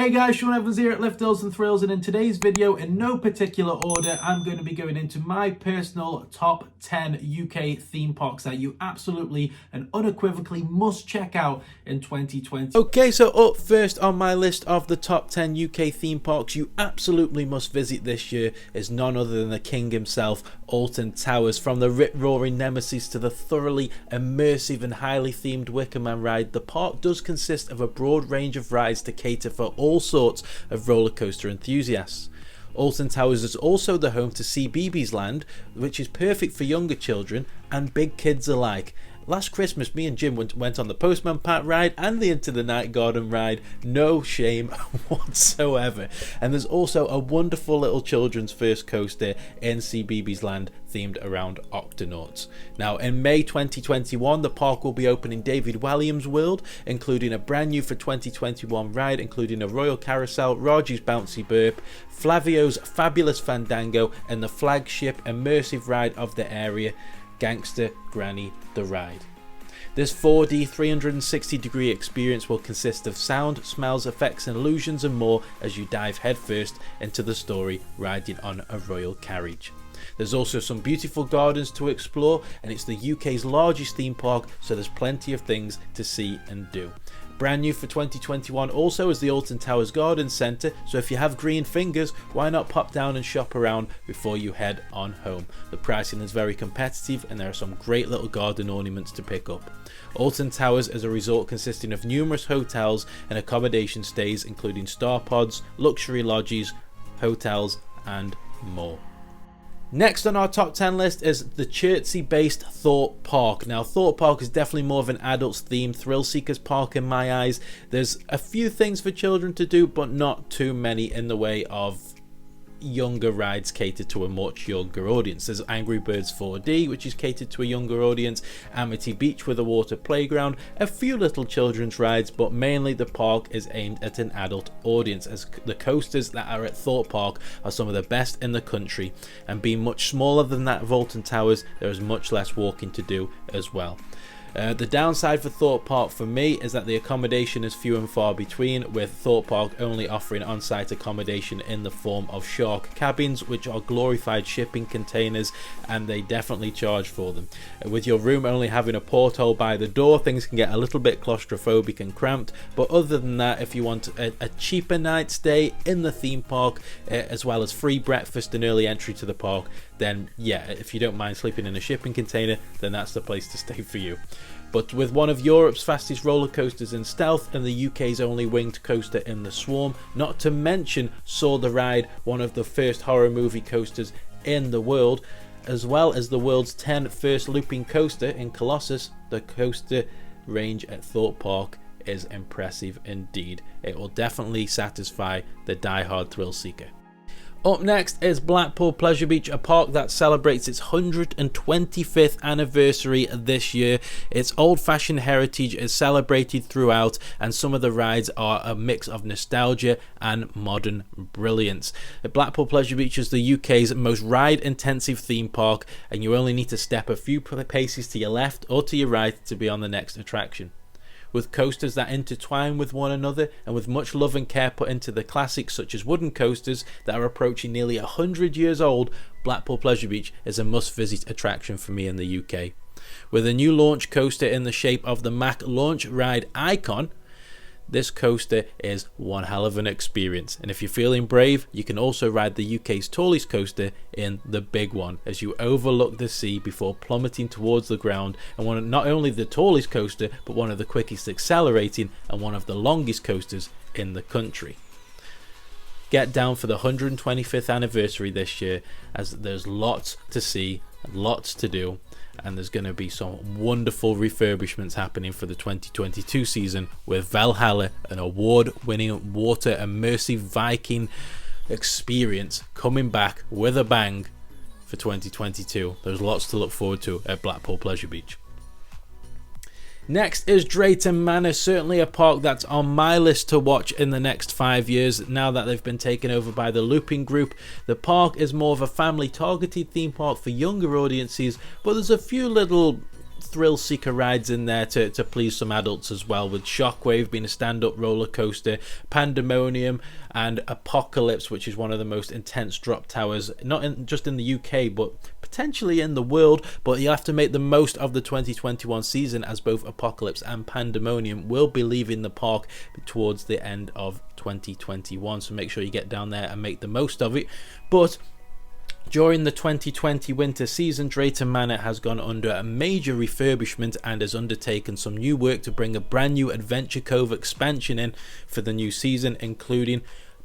Hey guys, Sean Evans here at Lift Hills and Thrills, and in today's video, in no particular order, I'm going to be going into my personal top 10 UK theme parks that you absolutely and unequivocally must check out in 2020. Okay, so up first on my list of the top 10 UK theme parks you absolutely must visit this year is none other than the king himself, Alton Towers. From the rip-roaring Nemesis to the thoroughly immersive and highly themed Wicker Man ride, the park does consist of a broad range of rides to cater for all sorts of roller coaster enthusiasts. Alton Towers is also the home to CBeebies Land, which is perfect for younger children and big kids alike. Last Christmas, me and Jim went on the Postman Pat ride and the Into the Night Garden ride. No shame whatsoever. And there's also a wonderful little children's first coaster in CBeebies Land themed around Octonauts. Now, in May 2021, the park will be opening David Walliams World, including a brand new for 2021 ride, including a Royal Carousel, Raji's Bouncy Burp, Flavio's Fabulous Fandango, and the flagship immersive ride of the area, Gangster Granny the Ride. This 4D 360-degree experience will consist of sound, smells, effects and illusions and more as you dive headfirst into the story riding on a royal carriage. There's also some beautiful gardens to explore, and it's the UK's largest theme park, so there's plenty of things to see and do. Brand new for 2021 also is the Alton Towers Garden Centre, so if you have green fingers, why not pop down and shop around before you head on home. The pricing is very competitive and there are some great little garden ornaments to pick up. Alton Towers is a resort consisting of numerous hotels and accommodation stays, including star pods, luxury lodges, hotels and more. Next on our top 10 list is the Chertsey-based Thorpe Park. Now, Thorpe Park is definitely more of an adults-themed thrill-seekers park in my eyes. There's a few things for children to do, but not too many in the way of younger rides catered to a much younger audience. There's Angry Birds 4D, which is catered to a younger audience, Amity Beach with a water playground, a few little children's rides, but mainly the park is aimed at an adult audience, as the coasters that are at Thorpe Park are some of the best in the country, and being much smaller than that of Alton Towers, there is much less walking to do as well. The downside for Thorpe Park for me is that the accommodation is few and far between, with Thorpe Park only offering on-site accommodation in the form of shark cabins, which are glorified shipping containers, and they definitely charge for them. With your room only having a porthole by the door, things can get a little bit claustrophobic and cramped, but other than that, if you want a cheaper night stay in the theme park, as well as free breakfast and early entry to the park, then yeah, if you don't mind sleeping in a shipping container, then that's the place to stay for you. But with one of Europe's fastest roller coasters in Stealth and the UK's only winged coaster in the Swarm, not to mention Saw the Ride, one of the first horror movie coasters in the world, as well as the world's 10th first looping coaster in Colossus, the coaster range at Thorpe Park is impressive indeed. It will definitely satisfy the die-hard thrill seeker. Up next is Blackpool Pleasure Beach, a park that celebrates its 125th anniversary this year. Its old-fashioned heritage is celebrated throughout, and some of the rides are a mix of nostalgia and modern brilliance. Blackpool Pleasure Beach is the UK's most ride-intensive theme park, and you only need to step a few paces to your left or to your right to be on the next attraction. With coasters that intertwine with one another, and with much love and care put into the classics such as wooden coasters that are approaching nearly 100 years old, Blackpool Pleasure Beach is a must-visit attraction for me in the UK. With a new launch coaster in the shape of the Mack Launch Ride Icon, this coaster is one hell of an experience, and if you're feeling brave, you can also ride the UK's tallest coaster in the Big One as you overlook the sea before plummeting towards the ground, and not only the tallest coaster, but one of the quickest accelerating and one of the longest coasters in the country. Get down for the 125th anniversary this year, as there's lots to see and lots to do, and there's going to be some wonderful refurbishments happening for the 2022 season, with Valhalla, an award-winning water immersive Viking experience, coming back with a bang for 2022. There's lots to look forward to at Blackpool Pleasure Beach. Next is Drayton Manor, certainly a park that's on my list to watch in the next 5 years now that they've been taken over by the Looping Group. The park is more of a family targeted theme park for younger audiences, but there's a few little thrill seeker rides in there to please some adults as well, with Shockwave being a stand-up roller coaster, Pandemonium, and Apocalypse, which is one of the most intense drop towers, not just in the UK but potentially in the world. But you'll have to make the most of the 2021 season, as both Apocalypse and Pandemonium will be leaving the park towards the end of 2021, so make sure you get down there and make the most of it. But during the 2020 winter season, Drayton Manor has gone under a major refurbishment and has undertaken some new work to bring a brand new Adventure Cove expansion in for the new season, including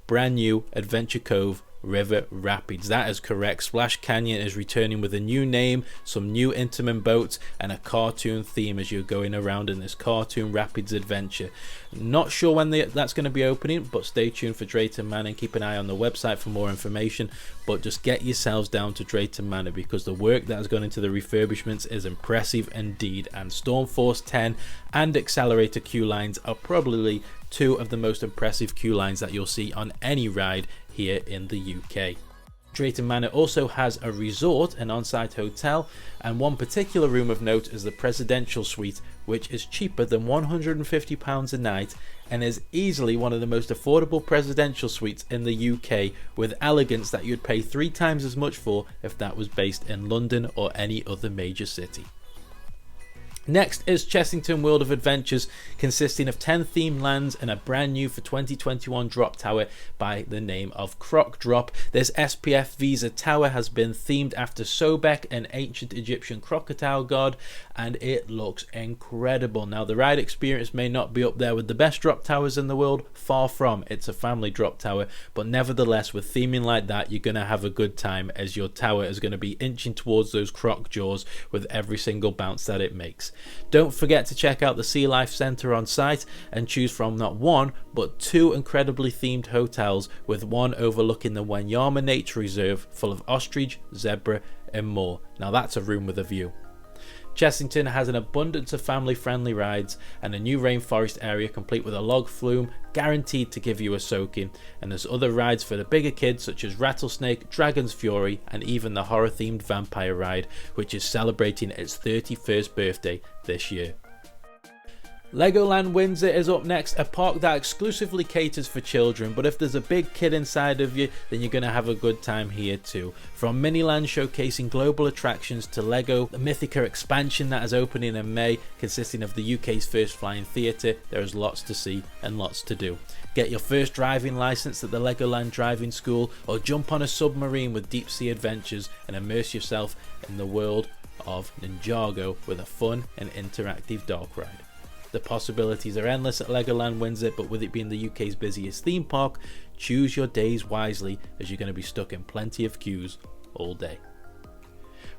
brand new Adventure Cove River Rapids. That is correct. Splash Canyon is returning with a new name, some new Intamin boats, and a cartoon theme as you're going around in this cartoon rapids adventure. Not sure when that's going to be opening, but stay tuned for Drayton Manor and keep an eye on the website for more information. But just get yourselves down to Drayton Manor, because the work that has gone into the refurbishments is impressive indeed, and Stormforce 10 and Accelerator queue lines are probably two of the most impressive queue lines that you'll see on any ride here in the UK. Drayton Manor also has a resort, an on-site hotel, and one particular room of note is the Presidential Suite, which is cheaper than £150 a night and is easily one of the most affordable presidential suites in the UK, with elegance that you'd pay 3 times as much for if that was based in London or any other major city. Next is Chessington World of Adventures, consisting of 10 themed lands and a brand new for 2021 drop tower by the name of Croc Drop. This SPF Visa tower has been themed after Sobek, an ancient Egyptian crocodile god, and it looks incredible. Now, the ride experience may not be up there with the best drop towers in the world, far from. It's a family drop tower, but nevertheless, with theming like that, you're going to have a good time, as your tower is going to be inching towards those croc jaws with every single bounce that it makes. Don't forget to check out the Sea Life Centre on site and choose from not one but 2 incredibly themed hotels, with one overlooking the Wanyama Nature Reserve full of ostrich, zebra and more. Now that's a room with a view. Chessington has an abundance of family-friendly rides and a new rainforest area complete with a log flume guaranteed to give you a soaking, and there's other rides for the bigger kids such as Rattlesnake, Dragon's Fury, and even the horror-themed vampire ride, which is celebrating its 31st birthday this year. LEGOLAND Windsor is up next, a park that exclusively caters for children, but if there's a big kid inside of you, then you're going to have a good time here too. From Miniland showcasing global attractions to LEGO, the Mythica expansion that is opening in May, consisting of the UK's first flying theatre, there is lots to see and lots to do. Get your first driving licence at the LEGOLAND Driving School, or jump on a submarine with deep sea adventures and immerse yourself in the world of Ninjago with a fun and interactive dark ride. The possibilities are endless at LEGOLAND Windsor, but with it being the UK's busiest theme park, choose your days wisely, as you're going to be stuck in plenty of queues all day.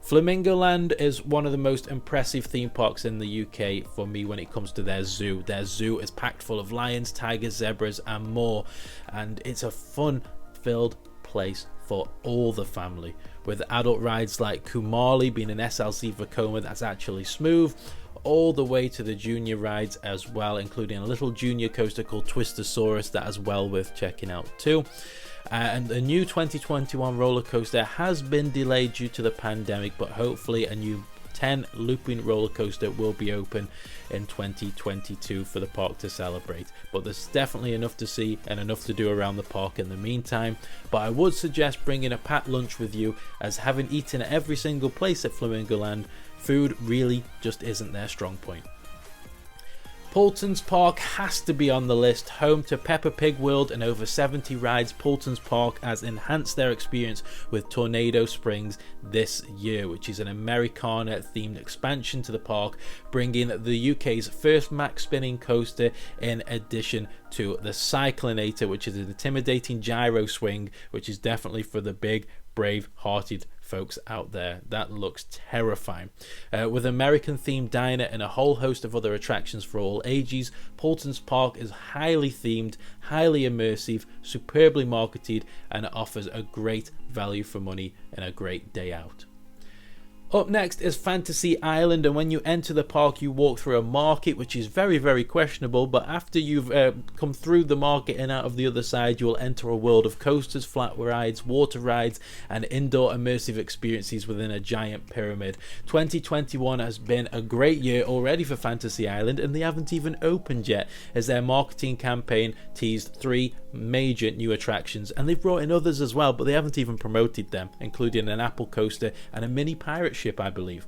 Flamingo Land is one of the most impressive theme parks in the UK for me when it comes to their zoo. Their zoo is packed full of lions, tigers, zebras and more, and it's a fun-filled place for all the family, with adult rides like Kumali being an SLC Vekoma that's actually smooth, all the way to the junior rides as well, including a little junior coaster called Twistosaurus that is well worth checking out too. And the new 2021 roller coaster has been delayed due to the pandemic, but hopefully a new 10 looping roller coaster will be open in 2022 for the park to celebrate. But there's definitely enough to see and enough to do around the park in the meantime. But I would suggest bringing a packed lunch with you, as having eaten at every single place at Flamingo Land, food really just isn't their strong point. Paultons Park has to be on the list. Home to Peppa Pig World and over 70 rides, Paultons Park has enhanced their experience with Tornado Springs this year, which is an Americana themed expansion to the park, bringing the UK's first max spinning coaster, in addition to the Cyclinator, which is an intimidating gyro swing, which is definitely for the big, brave-hearted folks out there. That looks terrifying. With American themed diner and a whole host of other attractions for all ages, Paultons Park is highly themed, highly immersive, superbly marketed, and offers a great value for money and a great day out. Up next is Fantasy Island, and when you enter the park you walk through a market which is very, very questionable, but after you've come through the market and out of the other side, you will enter a world of coasters, flat rides, water rides and indoor immersive experiences within a giant pyramid. 2021 has been a great year already for Fantasy Island, and they haven't even opened yet, as their marketing campaign teased 3 major new attractions, and they've brought in others as well, but they haven't even promoted them, including an Apple coaster and a mini pirate ship, I believe.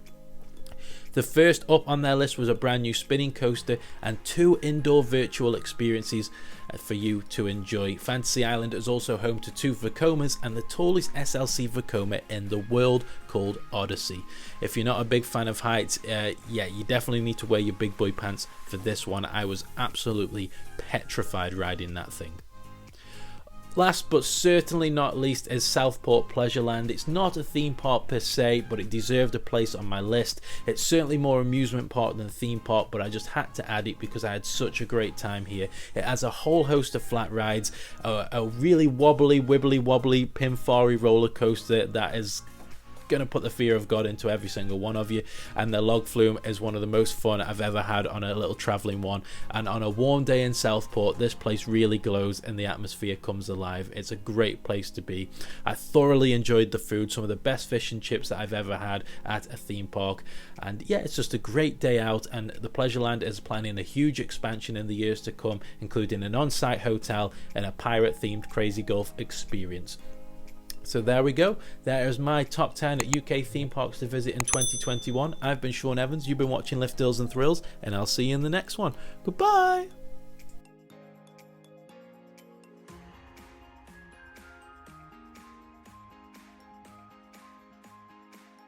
The first up on their list was a brand new spinning coaster and 2 indoor virtual experiences for you to enjoy. Fantasy Island is also home to 2 Vekomas and the tallest SLC Vekoma in the world, called Odyssey. If you're not a big fan of heights, yeah, you definitely need to wear your big boy pants for this one. I was absolutely petrified riding that thing. Last but certainly not least is Southport Pleasureland. It's not a theme park per se, but it deserved a place on my list. It's certainly more amusement park than a theme park, but I just had to add it because I had such a great time here. It has a whole host of flat rides, a really wobbly, wibbly wobbly Pinfari roller coaster that is going to put the fear of God into every single one of you, and the log flume is one of the most fun I've ever had on a little traveling one. And on a warm day in Southport, this place really glows and the atmosphere comes alive. It's a great place to be. I thoroughly enjoyed the food, some of the best fish and chips that I've ever had at a theme park, and yeah, it's just a great day out. And the Pleasureland is planning a huge expansion in the years to come, including an on-site hotel and a pirate themed crazy golf experience. So there we go. There is my top 10 UK theme parks to visit in 2021. I've been Sean Evans. You've been watching Lift Deals and Thrills, and I'll see you in the next one. Goodbye.